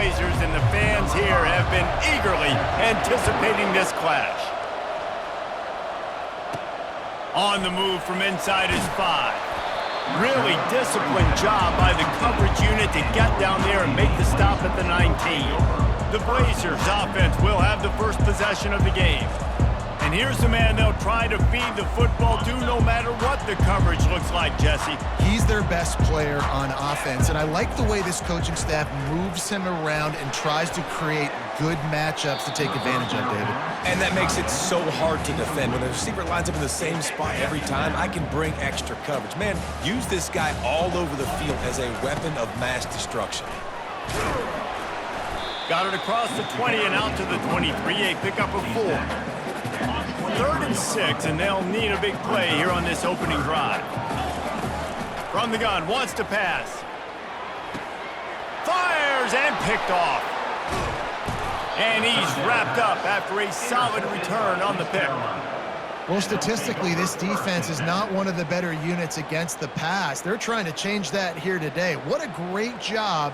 Blazers, and the fans here have been eagerly anticipating this clash. On the move from inside his 5. Really disciplined job by the coverage unit to get down there and make the stop at the 19. The Blazers offense will have the first possession of the game. And here's the man they'll try to feed the football to no matter what the coverage looks like, Jesse. He's their best player on offense, and I like the way this coaching staff moves him around and tries to create good matchups to take advantage of, David. And that makes it so hard to defend. When the receiver lines up in the same spot every time, I can bring extra coverage. Man, use this guy all over the field as a weapon of mass destruction. Got it across the 20 and out to the 23, a pickup of 4. 3rd and 6, and they'll need a big play here on this opening drive. From the gun, wants to pass. Fires and picked off. And he's wrapped up after a solid return on the pick. Well, statistically, this defense is not one of the better units against the pass. They're trying to change that here today. What a great job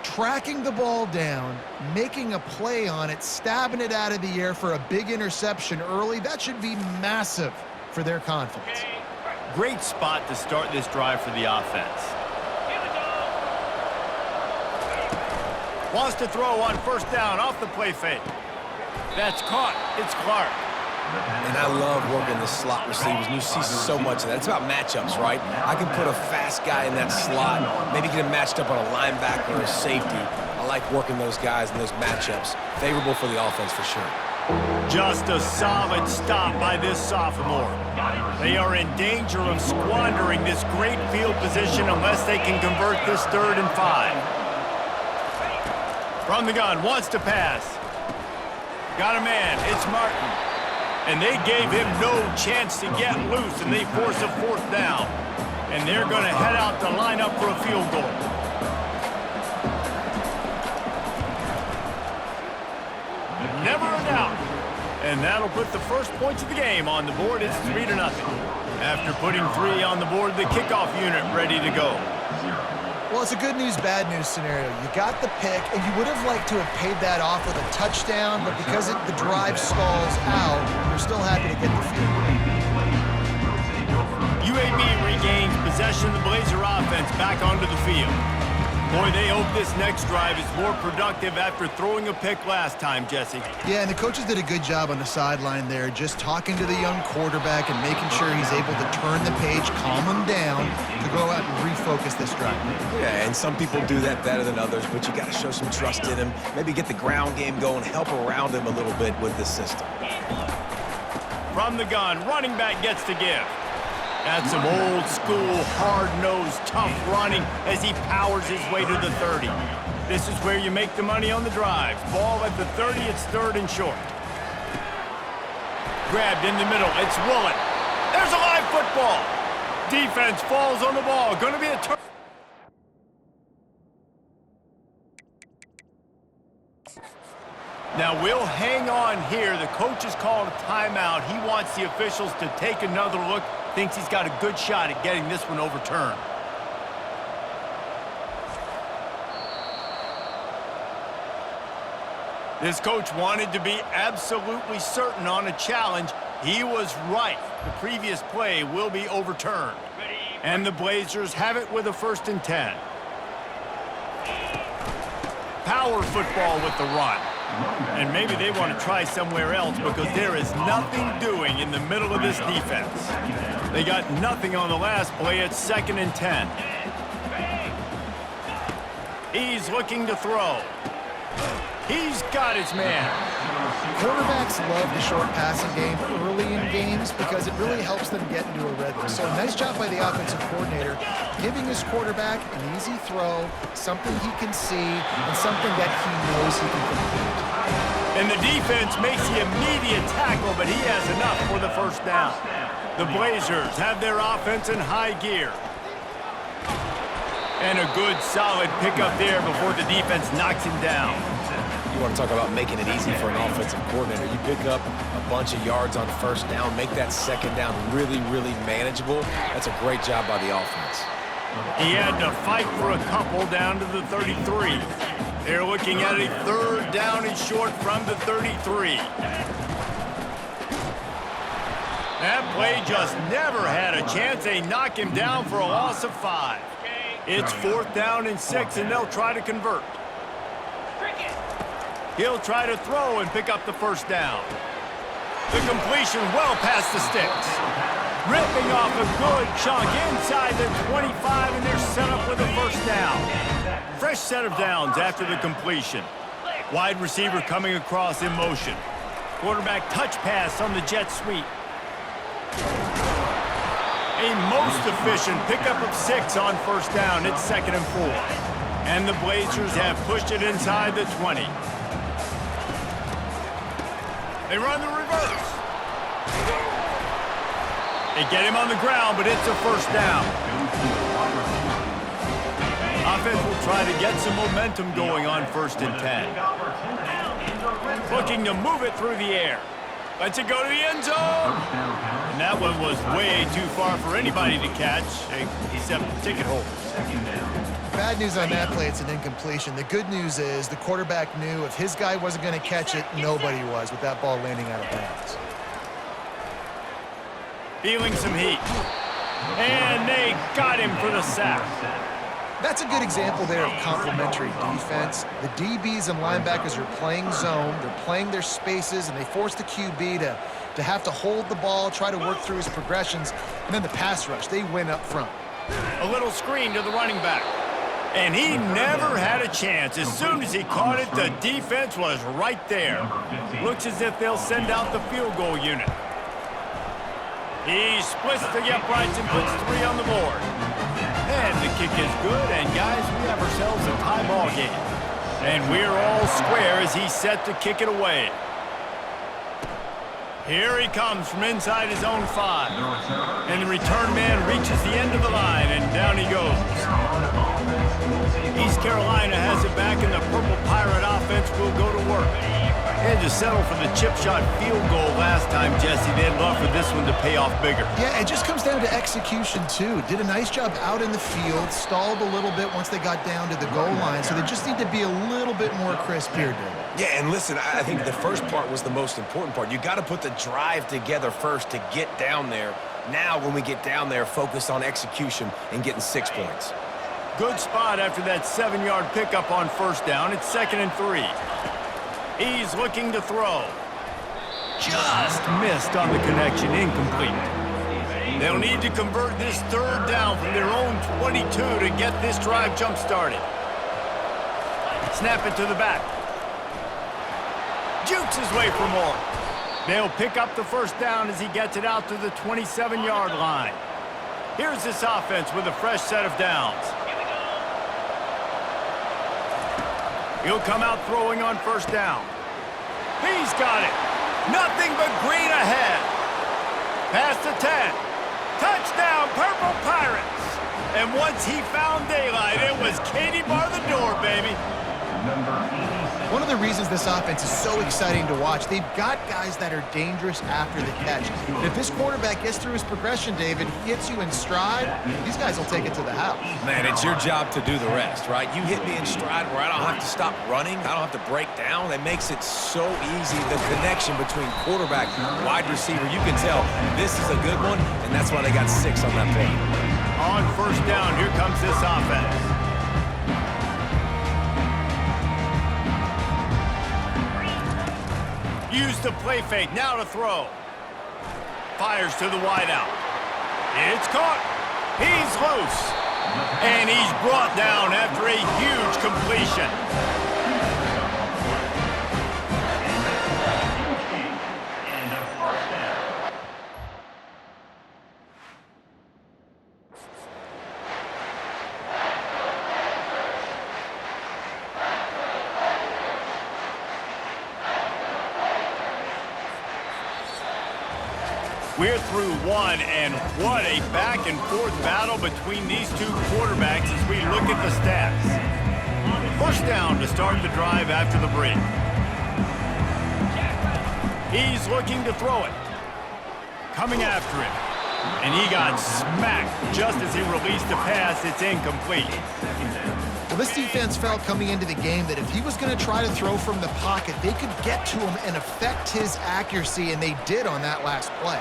tracking the ball down, making a play on it, stabbing it out of the air for a big interception early. That should be massive for their confidence. Great spot to start this drive for the offense. Wants to throw on first down off the play fake. That's caught. It's Clark. And I love working the slot receivers, and you see so much of that. It's about matchups, right? I can put a fast guy in that slot, maybe get him matched up on a linebacker or a safety. I like working those guys in those matchups. Favorable for the offense for sure. Just a solid stop by this sophomore. They are in danger of squandering this great field position unless they can convert this 3rd and 5. From the gun, wants to pass. Got a man, it's Martin. And they gave him no chance to get loose, and they force a 4th down. And they're going to head out to line up for a field goal. Never a doubt. And that'll put the first points of the game on the board. It's 3-0. After putting 3 on the board, the kickoff unit ready to go. Well, it's a good news, bad news scenario. You got the pick, and you would have liked to have paid that off with a touchdown, but because the drive stalls out, you're still happy to get the field goal. UAB regains possession of the Blazer offense back onto the field. Boy, they hope this next drive is more productive after throwing a pick last time, Jesse. Yeah, and the coaches did a good job on the sideline there, just talking to the young quarterback and making sure he's able to turn the page, calm him down, to go out and refocus this drive. Yeah, and some people do that better than others, but you got to show some trust in him, maybe get the ground game going, help around him a little bit with this system. From the gun, running back gets to give. That's some old-school, hard-nosed, tough running as he powers his way to the 30. This is where you make the money on the drive. Ball at the 30, it's 3rd and short. Grabbed in the middle, it's Woolen. There's a live football. Defense falls on the ball. Going to be a turn. Now we'll hang on here. The coach has called a timeout. He wants the officials to take another look. Thinks he's got a good shot at getting this one overturned. This coach wanted to be absolutely certain on a challenge. He was right. The previous play will be overturned. And the Blazers have it with a 1st and 10. Power football with the run. And maybe they want to try somewhere else because there is nothing doing in the middle of this defense. They got nothing on the last play. It's 2nd and 10. He's looking to throw. He's got his man. Quarterbacks love the short passing game early in games because it really helps them get into a rhythm. So nice job by the offensive coordinator, giving his quarterback an easy throw, something he can see, and something that he knows he can complete. And the defense makes the immediate tackle, but he has enough for the 1st down. The Blazers have their offense in high gear. And a good, solid pickup there before the defense knocks him down. You want to talk about making it easy for an offensive coordinator. You pick up a bunch of yards on 1st down, make that 2nd down really, really manageable. That's a great job by the offense. He had to fight for a couple down to the 33. They're looking at a 3rd down and short from the 33. That play just never had a chance. They knock him down for a loss of 5. It's 4th down and 6, and they'll try to convert. He'll try to throw and pick up the 1st down. The completion well past the sticks. Ripping off a good chunk inside the 25, and they're set up with a 1st down. Fresh set of downs after the completion. Wide receiver coming across in motion. Quarterback touch pass on the jet sweep. A most efficient pickup of 6 on 1st down. It's 2nd and 4. And the Blazers have pushed it inside the 20. They run the reverse. They get him on the ground, but it's a 1st down. Offense will try to get some momentum going on 1st and 10. Looking to move it through the air. Lets it go to the end zone. And that one was way too far for anybody to catch, except ticket holders. Bad news on that play, it's an incompletion. The good news is the quarterback knew if his guy wasn't going to catch it, nobody was with that ball landing out of bounds. Feeling some heat. And they got him for the sack. That's a good example there of complementary defense. The DBs and linebackers are playing zone, they're playing their spaces, and they force the QB to have to hold the ball, try to work through his progressions, and then the pass rush, they win up front. A little screen to the running back. And he never had a chance. As soon as he caught it, the defense was right there. Looks as if they'll send out the field goal unit. He splits the uprights and puts 3 on the board. And the kick is good, and guys, we have ourselves a tie ball game. And we're all square as he's set to kick it away. Here he comes from inside his own 5. And the return man reaches the end of the line, and down he goes. East Carolina has it back, and the Purple Pirate offense will go to work. They had to settle for the chip shot field goal last time, Jesse. They'd love for this one to pay off bigger. Yeah, it just comes down to execution, too. Did a nice job out in the field, stalled a little bit once they got down to the goal line, so they just need to be a little bit more crisp here, David. Yeah, and listen, I think the first part was the most important part. You got to put the drive together first to get down there. Now, when we get down there, focus on execution and getting 6 points. Good spot after that 7-yard pickup on 1st down. It's 2nd and 3. He's looking to throw. Just missed on the connection, incomplete. They'll need to convert this 3rd down from their own 22 to get this drive jump-started. Snap it to the back. Jukes his way for more. They'll pick up the 1st down as he gets it out to the 27-yard line. Here's this offense with a fresh set of downs. He'll come out throwing on 1st down. He's got it. Nothing but green ahead. Past the 10. Touchdown, Purple Pirates. And once he found daylight, it was Katie bar the door, baby. One of the reasons this offense is so exciting to watch, they've got guys that are dangerous after the catch. And if this quarterback gets through his progression, David, hits you in stride, these guys will take it to the house. Man, it's your job to do the rest, right? You hit me in stride where I don't have to stop running. I don't have to break down. That makes it so easy. The connection between quarterback and wide receiver, you can tell this is a good one, and that's why they got 6 on that play. On 1st down, here comes this offense. Use the play fake, now to throw. Fires to the wideout. It's caught. He's loose. And he's brought down after a huge completion. We're through one, and what a back-and-forth battle between these two quarterbacks as we look at the stats. 1st down to start the drive after the break. He's looking to throw it. Coming after him. And he got smacked just as he released the pass. It's incomplete. The Well, this defense felt coming into the game that if he was going to try to throw from the pocket, they could get to him and affect his accuracy, and they did on that last play.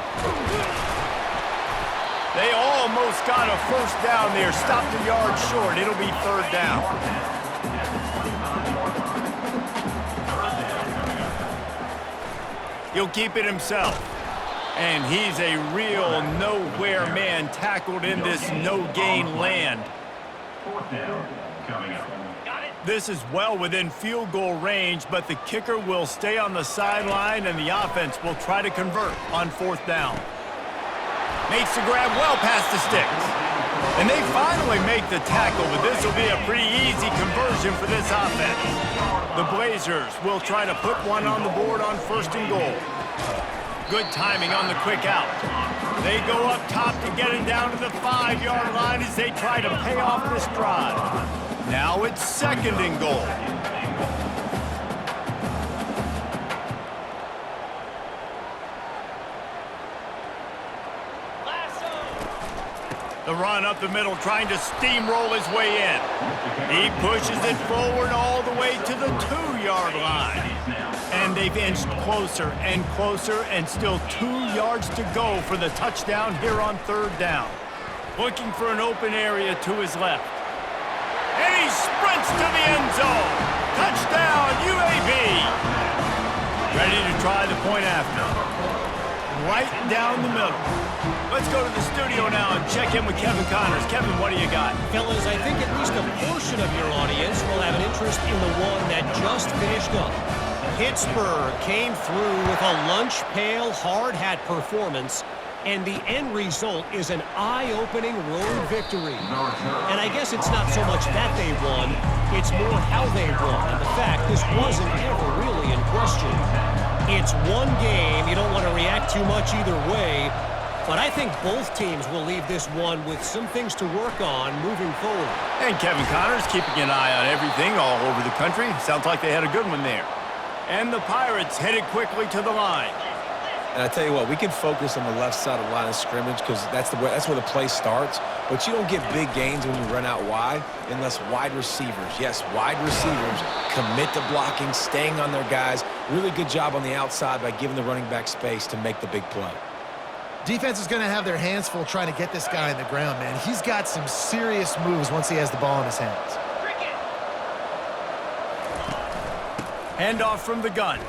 They almost got a first down there. Stopped a yard short. It'll be third down. He'll keep it himself. And he's a real nowhere man tackled in this no-gain land. Fourth down coming up. This is well within field goal range, but the kicker will stay on the sideline, and the offense will try to convert on fourth down. Makes the grab well past the sticks. And they finally make the tackle, but this will be a pretty easy conversion for this offense. The Blazers will try to put one on the board on first and goal. Good timing on the quick out. They go up top to get it down to the 5-yard line as they try to pay off this drive. Now it's second and goal. The run up the middle, trying to steamroll his way in. He pushes it forward all the way to the 2-yard line. And they've inched closer and closer, and still 2 yards to go for the touchdown here on third down. Looking for an open area to his left. And he sprints to the end zone. Touchdown, UAB. Ready to try the point after. Right down the middle. Let's go to the studio now and check in with Kevin Connors. Kevin, what do you got? Fellas, I think at least a portion of your audience will have an interest in the one that just finished up. Pittsburgh came through with a lunch pail hard hat performance, and the end result is an eye-opening road victory. And I guess it's not so much that they won, it's more how they won. And the fact this wasn't ever really in question. It's one game, you don't want to react too much either way, but I think both teams will leave this one with some things to work on moving forward. And Kevin Connors keeping an eye on everything all over the country. Sounds like they had a good one there. And the Pirates headed quickly to the line. And I tell you what, we can focus on the left side of the line of scrimmage because that's where the play starts. But you don't get big gains when you run out wide unless wide receivers, yes, wide receivers commit to blocking, staying on their guys. Really good job on the outside by giving the running back space to make the big play. Defense is going to have their hands full trying to get this guy in the ground, man. He's got some serious moves once he has the ball in his hands. Handoff from the gun.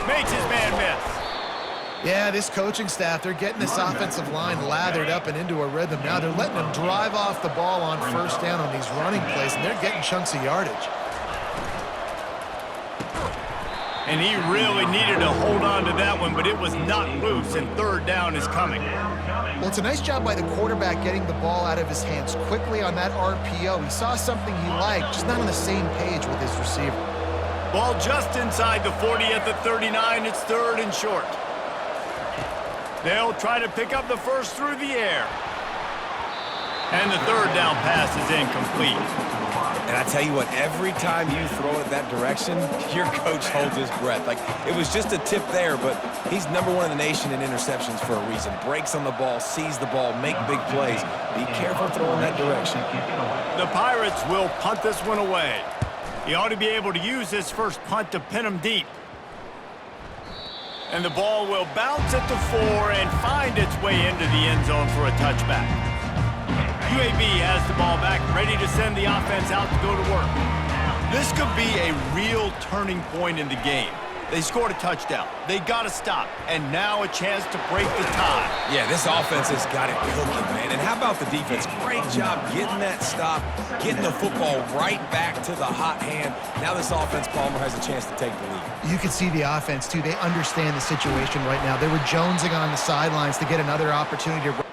Makes his man miss. Yeah, this coaching staff, they're getting this offensive line lathered up and into a rhythm. Now they're letting them drive off the ball on first down on these running plays, and they're getting chunks of yardage. And he really needed to hold on to that one, but it was not loose, and third down is coming. Well, it's a nice job by the quarterback getting the ball out of his hands quickly on that RPO. He saw something he liked, just not on the same page with his receiver. Ball just inside the 40 at the 39. It's third and short. They'll try to pick up the first through the air. And the third down pass is incomplete. And I tell you what, every time you throw it that direction, your coach holds his breath. Like, it was just a tip there, but he's #1 in the nation in interceptions for a reason. Breaks on the ball, sees the ball, make big plays. Be careful throwing that direction. The Pirates will punt this one away. He ought to be able to use his first punt to pin him deep. And the ball will bounce at the 4 and find its way into the end zone for a touchback. UAB has the ball back, ready to send the offense out to go to work. This could be a real turning point in the game. They scored a touchdown. They got to stop. And now a chance to break the tie. Yeah, this offense has got it cooking, man. And how about the defense? Great job getting that stop, getting the football right back to the hot hand. Now this offense, Palmer, has a chance to take the lead. You can see the offense, too. They understand the situation right now. They were jonesing on the sidelines to get another opportunity to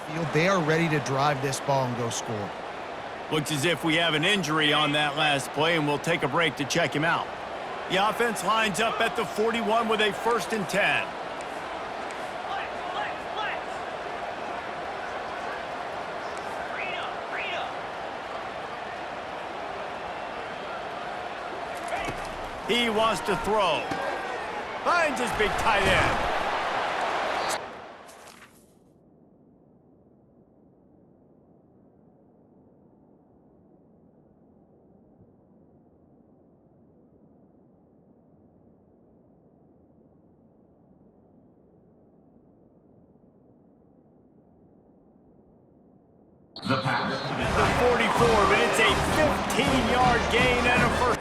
field. They are ready to drive this ball and go score. Looks as if we have an injury on that last play, and we'll take a break to check him out. The offense lines up at the 41 with a 1st and 10. He wants to throw. Finds his big tight end. The pass. The 44, but it's a 15-yard gain and a first.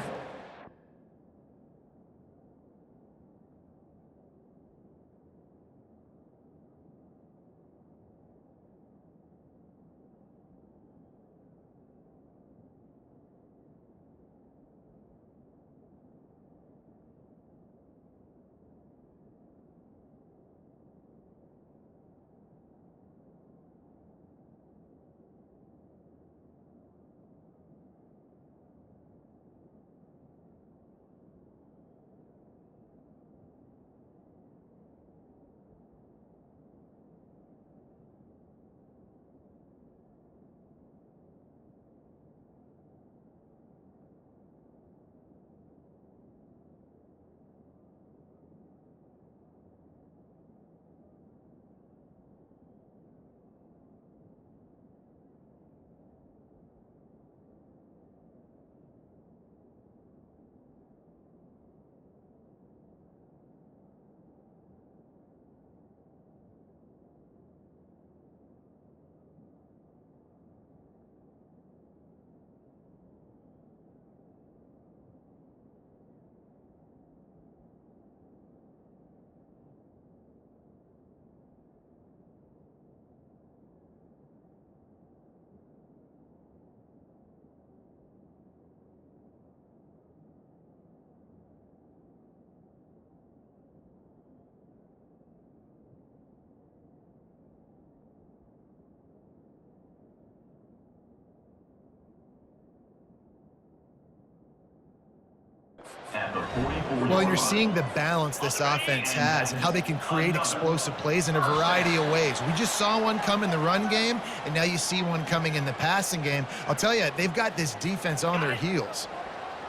At the 44. Well, you're seeing the balance this offense has and how they can create explosive plays in a variety of ways. We just saw one come in the run game, and now you see one coming in the passing game. I'll tell you, they've got this defense on their heels.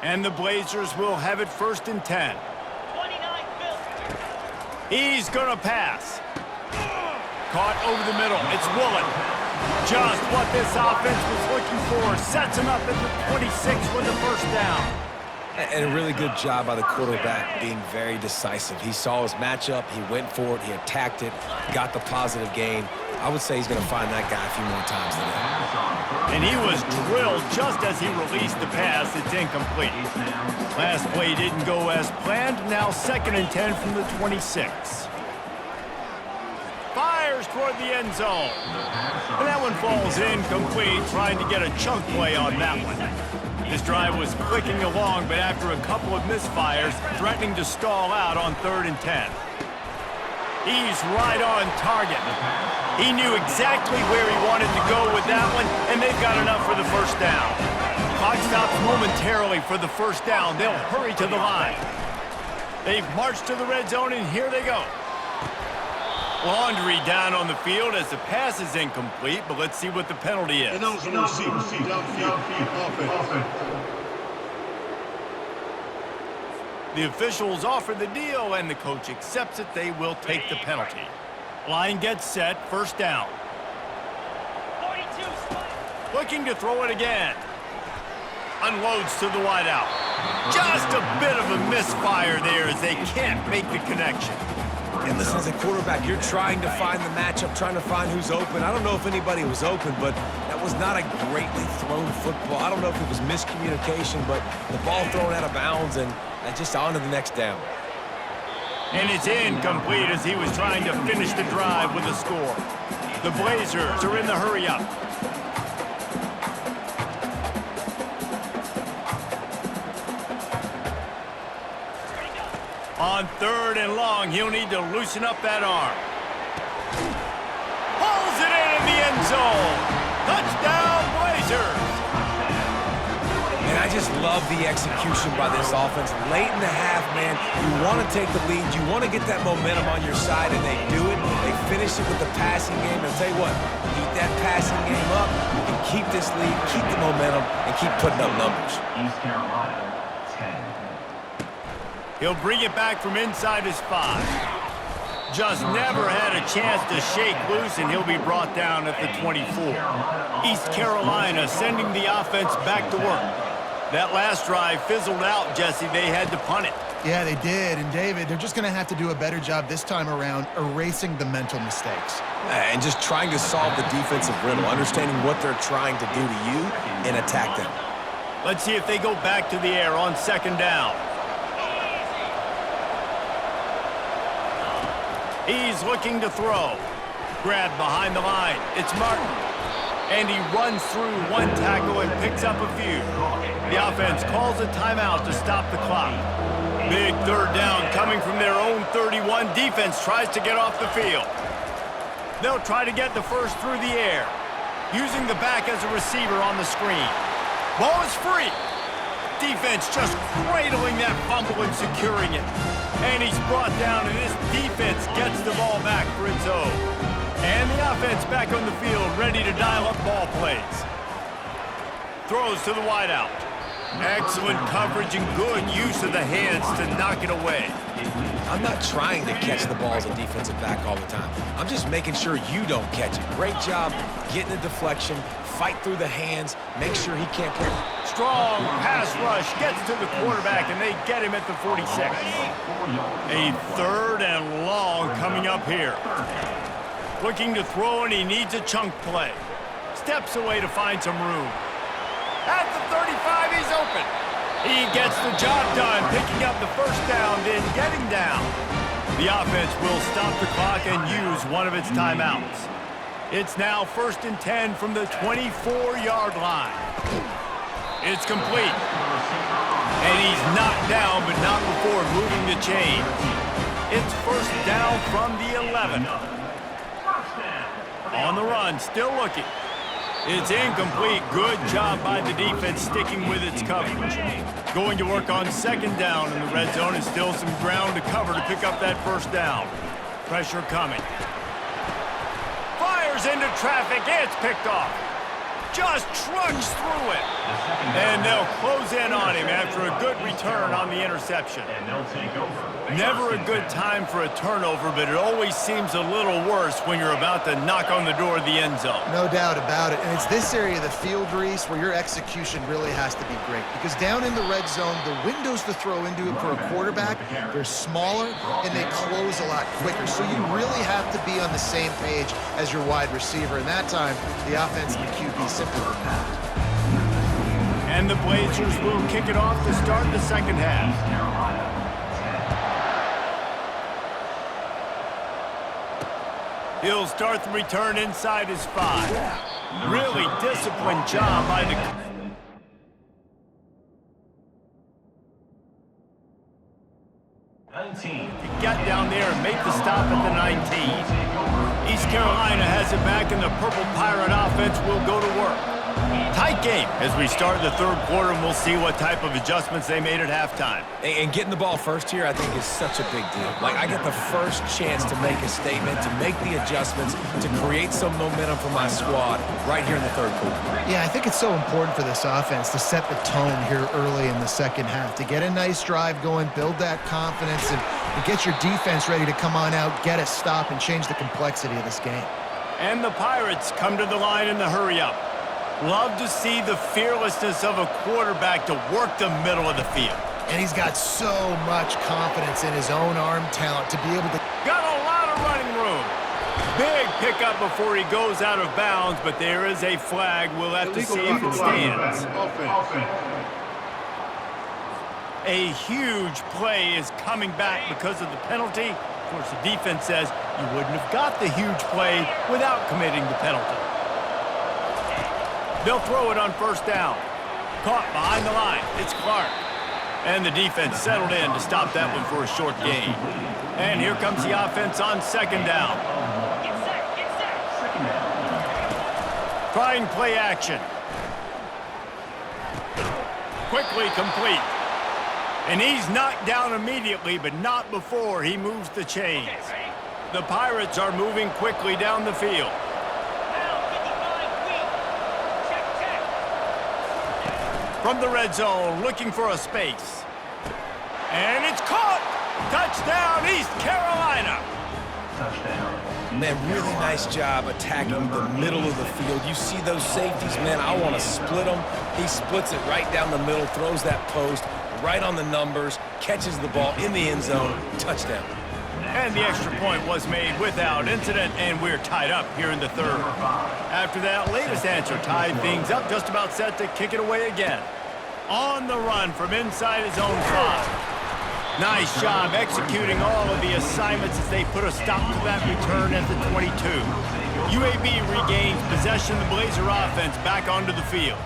And the Blazers will have it 1st and 10. He's going to pass. Caught over the middle. It's Woolen. Just what this offense was looking for. Sets him up at the 26 with the 1st down. And a really good job by the quarterback being very decisive. He saw his matchup, he went for it, he attacked it, got the positive gain. I would say he's going to find that guy a few more times today. And he was drilled just as he released the pass. It's incomplete. Last play didn't go as planned. Now 2nd and 10 from the 26. Fires toward the end zone. And that one falls incomplete, trying to get a chunk play on that one. This drive was clicking along, but after a couple of misfires, threatening to stall out on 3rd and 10. He's right on target. He knew exactly where he wanted to go with that one, and they've got enough for the 1st down. Clock stops momentarily for the 1st down. They'll hurry to the line. They've marched to the red zone, and here they go. Laundry down on the field as the pass is incomplete, but let's see what the penalty is. The officials offer the deal, and the coach accepts it. They will take the penalty. Line gets set, 1st down. Looking to throw it again. Unloads to the wideout. Just a bit of a misfire there as they can't make the connection. And listen, as a quarterback, you're trying to find the matchup, trying to find who's open. I don't know if anybody was open, but that was not a greatly thrown football. I don't know if it was miscommunication, but the ball thrown out of bounds and just on to the next down. And it's incomplete as he was trying to finish the drive with a score. The Blazers are in the hurry-up. On 3rd and long, he'll need to loosen up that arm. Pulls it in the end zone. Touchdown, Blazers. And I just love the execution by this offense. Late in the half, man, you want to take the lead. You want to get that momentum on your side, and they do it. They finish it with the passing game. And I'll tell you what, keep that passing game up. You can keep this lead, keep the momentum, and keep putting up numbers. East Carolina, 10. He'll bring it back from inside his 5. Just never had a chance to shake loose, and he'll be brought down at the 24. East Carolina sending the offense back to work. That last drive fizzled out, Jesse. They had to punt it. Yeah, they did. And, David, they're just going to have to do a better job this time around erasing the mental mistakes. And just trying to solve the defensive riddle, understanding what they're trying to do to you and attack them. Let's see if they go back to the air on second down. He's looking to throw. Grabbed behind the line. It's Martin. And he runs through one tackle and picks up a few. The offense calls a timeout to stop the clock. Big third down coming from their own 31. Defense tries to get off the field. They'll try to get the first through the air, using the back as a receiver on the screen. Ball is free. Defense just cradling that fumble and securing it. And he's brought down, and this defense gets the ball back for its own. And the offense back on the field, ready to dial up ball plays. Throws to the wideout. Excellent coverage and good use of the hands to knock it away. I'm not trying to catch the ball as a defensive back all the time. I'm just making sure you don't catch it. Great job getting the deflection, fight through the hands, make sure he can't play. Strong pass rush gets to the quarterback, and they get him at the 46. A third and long coming up here. Looking to throw, and he needs a chunk play. Steps away to find some room. At the 35, he's open. He gets the job done, picking up the first down, then getting down. The offense will stop the clock and use one of its timeouts. It's now 1st and 10 from the 24-yard line. It's complete. And he's knocked down, but not before moving the chains. It's first down from the 11. On the run, still looking. It's incomplete. Good job by the defense sticking with its coverage. Going to work on second down in the red zone, and still some ground to cover to pick up that first down. Pressure coming. Fires into traffic. It's picked off. Just trudged through it. And they'll close in on him after a good return on the interception. Never a good time for a turnover, but it always seems a little worse when you're about to knock on the door of the end zone. No doubt about it. And it's this area of the field, Reese, where your execution really has to be great. Because down in the red zone, the windows to throw into it for a quarterback, they're smaller and they close a lot quicker. So you really have to be on the same page as your wide receiver. And that time, the offense and the QB simply were not. And the Blazers will kick it off to start the second half. He'll start the return inside his 5. Really disciplined job by the... to get down there and make the stop at the 19. East Carolina has it back, and the Purple Pirate offense will go to work. Tight game as we start the third quarter, and we'll see what type of adjustments they made at halftime. And getting the ball first here, I think, is such a big deal. Like, I get the first chance to make a statement, to make the adjustments, to create some momentum for my squad right here in the third quarter. Yeah, I think it's so important for this offense to set the tone here early in the second half, to get a nice drive going, build that confidence, and get your defense ready to come on out, get a stop, and change the complexity of this game. And the Pirates come to the line in the hurry-up. Love to see the fearlessness of a quarterback to work the middle of the field. And he's got so much confidence in his own arm talent to be able to... Got a lot of running room. Big pickup before he goes out of bounds, but there is a flag. We'll have to see if it stands. A huge play is coming back because of the penalty. Of course, the defense says you wouldn't have got the huge play without committing the penalty. They'll throw it on first down. Caught behind the line. It's Clark. And the defense settled in to stop that one for a short gain. And here comes the offense on second down. Trying play action. Quickly complete. And he's knocked down immediately, but not before he moves the chains. The Pirates are moving quickly down the field. From the red zone, looking for a space. And it's caught! Touchdown, East Carolina! Man, really nice job attacking the middle of the field. You see those safeties, man, I want to split them. He splits it right down the middle, throws that post, right on the numbers, catches the ball in the end zone, touchdown. And the extra point was made without incident, and we're tied up here in the third. After that latest answer tied things up, just about set to kick it away again. On the run from inside his own 5. Nice job executing all of the assignments as they put a stop to that return at the 22. UAB regains possession of the Blazer offense back onto the field.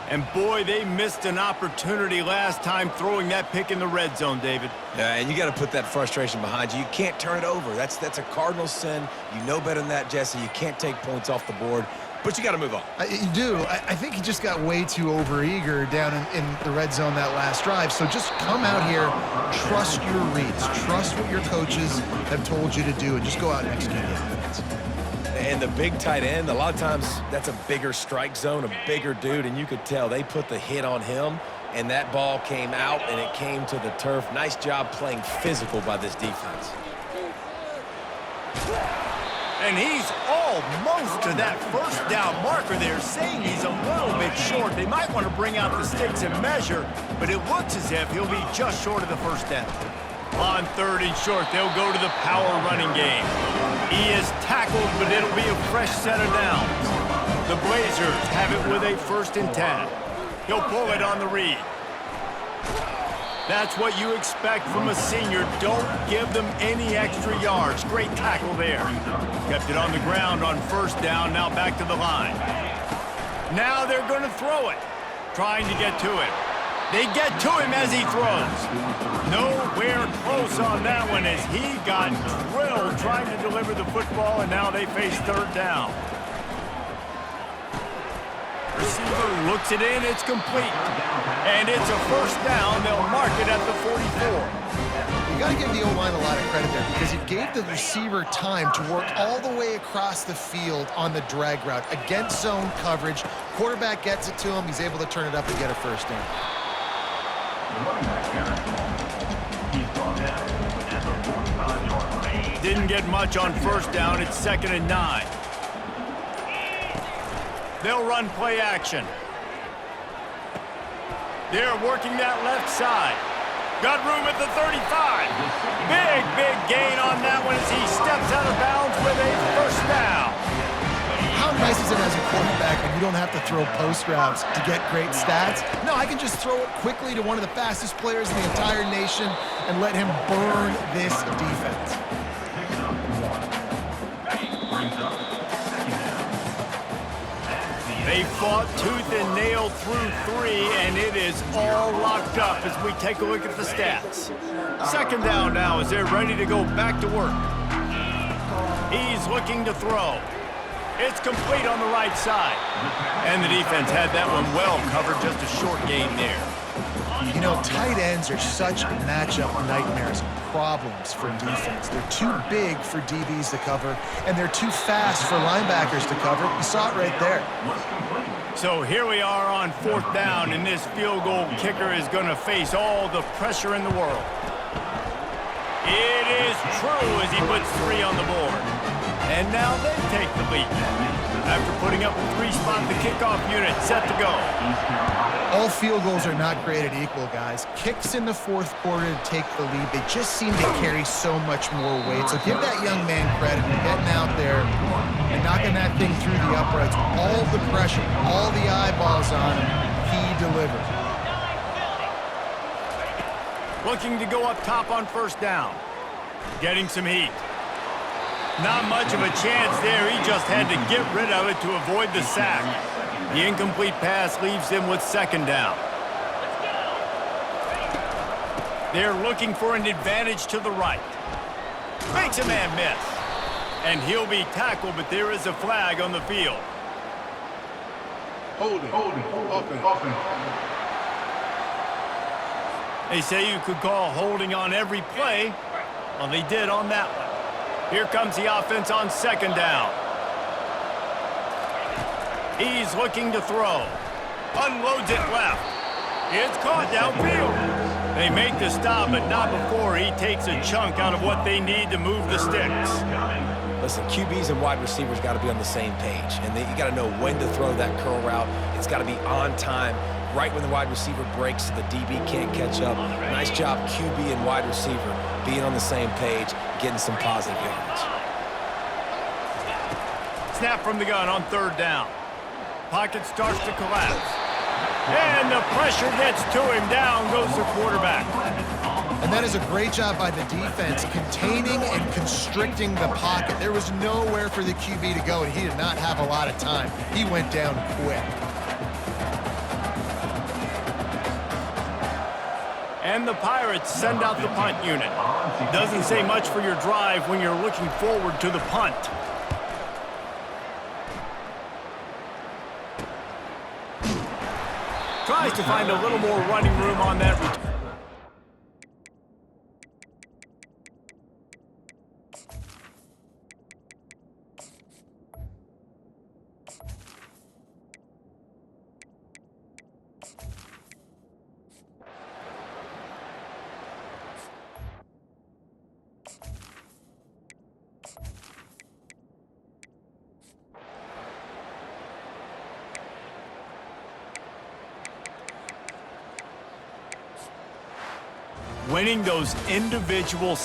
And boy, they missed an opportunity last time throwing that pick in the red zone, David. Yeah, and you got to put that frustration behind you. You can't turn it over. That's a cardinal sin. You know better than that, Jesse. You can't take points off the board, but you got to move on. You do. I think he just got way too overeager down in the red zone that last drive. So just come out here, trust your reads, trust what your coaches have told you to do, and just go out and execute the offense. And the big tight end, a lot of times that's a bigger strike zone, a bigger dude, and you could tell they put the hit on him, and that ball came out, and it came to the turf. Nice job playing physical by this defense. And he's almost to that first down marker there, saying he's a little bit short. They might want to bring out the sticks and measure, but it looks as if he'll be just short of the first down. On 3rd and short, they'll go to the power running game. He is tackled, but it'll be a fresh set of downs. The Blazers have it with a 1st and 10. He'll pull it on the read. That's what you expect from a senior. Don't give them any extra yards. Great tackle there. Kept it on the ground on 1st down, now back to the line. Now they're going to throw it. Trying to get to him. They get to him as he throws. Nowhere close on that one as he got drilled trying to deliver the football, and now they face 3rd down. Receiver looks it in, it's complete. And it's a 1st down. They'll mark it at the 44. You got to give the O-line a lot of credit there because he gave the receiver time to work all the way across the field on the drag route against zone coverage. Quarterback gets it to him. He's able to turn it up and get a 1st down. Didn't get much on 1st down. It's 2nd and 9. They'll run play action. They're working that left side. Got room at the 35. Big gain on that one as he steps out of bounds with a 1st down. How nice is it as a quarterback when you don't have to throw post routes to get great stats? No, I can just throw it quickly to one of the fastest players in the entire nation and let him burn this defense. They fought tooth and nail through 3, and it is all locked up as we take a look at the stats. 2nd down now as they're ready to go back to work. He's looking to throw. It's complete on the right side. And the defense had that one well covered, just a short gain there. You know, tight ends are such matchup nightmares, problems for defense. They're too big for DBs to cover, and they're too fast for linebackers to cover. You saw it right there. So here we are on 4th down, and this field goal kicker is going to face all the pressure in the world. It is true as he puts 3 on the board. And now they take the lead. After putting up a 3-spot, the kickoff unit set to go. All field goals are not created equal, guys. Kicks in the 4th quarter to take the lead. They just seem to carry so much more weight. So give that young man credit for getting out there and knocking that thing through the uprights. All the pressure, all the eyeballs on him, he delivered. Looking to go up top on 1st down. Getting some heat. Not much of a chance there. He just had to get rid of it to avoid the sack. The incomplete pass leaves them with 2nd down. They're looking for an advantage to the right. Makes a man miss. And he'll be tackled, but there is a flag on the field. Offense. They say you could call holding on every play. Well, they did on that one. Here comes the offense on second down. He's looking to throw. Unloads it left. It's caught downfield. They make the stop, but not before he takes a chunk out of what they need to move the sticks. Listen, QBs and wide receivers got to be on the same page, and you got to know when to throw that curl route. It's got to be on time, right when the wide receiver breaks so the DB can't catch up. Nice job, QB and wide receiver, being on the same page, getting some positive yards. Snap from the gun on third down. Pocket starts to collapse. And the pressure gets to him. Down goes the quarterback. And that is a great job by the defense, containing and constricting the pocket. There was nowhere for the QB to go, and he did not have a lot of time. He went down quick. And the Pirates send out the punt unit. Doesn't say much for your drive when you're looking forward to the punt. Tries to find a little more running room on that return. Winning those individual